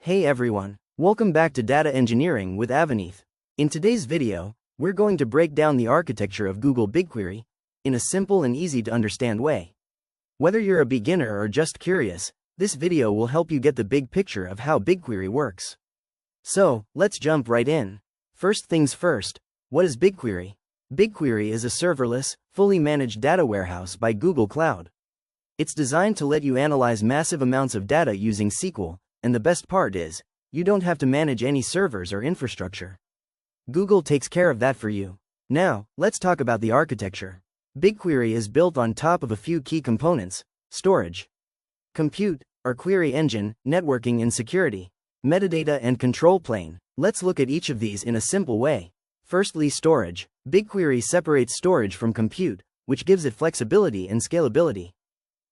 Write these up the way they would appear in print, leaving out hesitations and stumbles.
Hey everyone, welcome back to Data Engineering with Avaneeth. In today's video, we're going to break down the architecture of Google BigQuery in a simple and easy to understand way. Whether you're a beginner or just curious, this video will help you get the big picture of how BigQuery works. So, let's jump right in. First things first, what is BigQuery? BigQuery is a serverless, fully managed data warehouse by Google Cloud. It's designed to let you analyze massive amounts of data using SQL, and the best part is, you don't have to manage any servers or infrastructure. Google takes care of that for you. Now, let's talk about the architecture. BigQuery is built on top of a few key components: storage, compute, or query engine, networking and security, metadata and control plane. Let's look at each of these in a simple way. Firstly, storage. BigQuery separates storage from compute, which gives it flexibility and scalability.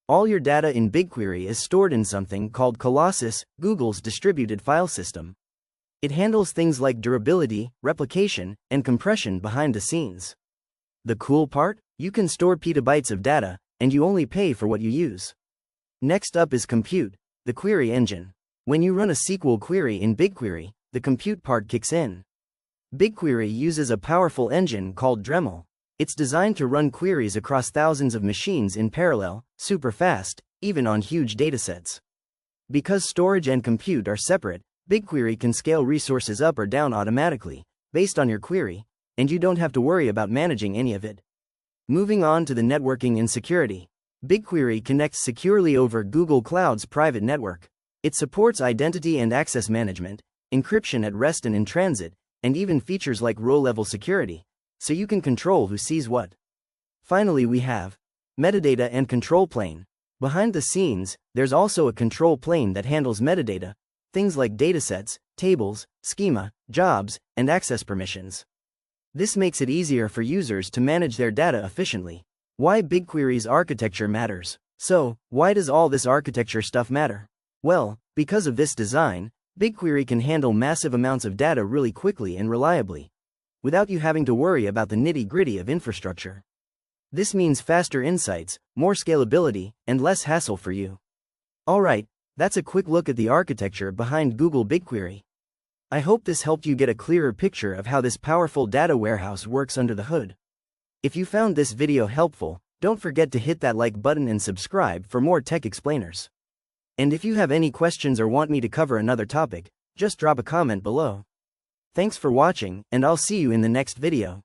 All your data in BigQuery is stored in something called Colossus, Google's distributed file system. It handles things like durability, replication, and compression behind the scenes. The cool part? You can store petabytes of data, and you only pay for what you use. Next up is compute, the query engine. When you run a SQL query in BigQuery, the compute part kicks in. BigQuery uses a powerful engine called Dremel. It's designed to run queries across thousands of machines in parallel, super fast, even on huge datasets. Because storage and compute are separate, BigQuery can scale resources up or down automatically, based on your query, and you don't have to worry about managing any of it. Moving on to the networking and security. BigQuery connects securely over Google Cloud's private network. It supports identity and access management, encryption at rest and in transit, and even features like row-level security, so you can control who sees what. Finally, we have metadata and control plane. Behind the scenes, there's also a control plane that handles metadata, things like datasets, tables, schema, jobs, and access permissions. This makes it easier for users to manage their data efficiently. Why BigQuery's architecture matters. So, why does all this architecture stuff matter? Well, because of this design, BigQuery can handle massive amounts of data really quickly and reliably, without you having to worry about the nitty-gritty of infrastructure. This means faster insights, more scalability, and less hassle for you. Alright, that's a quick look at the architecture behind Google BigQuery. I hope this helped you get a clearer picture of how this powerful data warehouse works under the hood. If you found this video helpful, don't forget to hit that like button and subscribe for more tech explainers. And if you have any questions or want me to cover another topic, just drop a comment below. Thanks for watching, and I'll see you in the next video.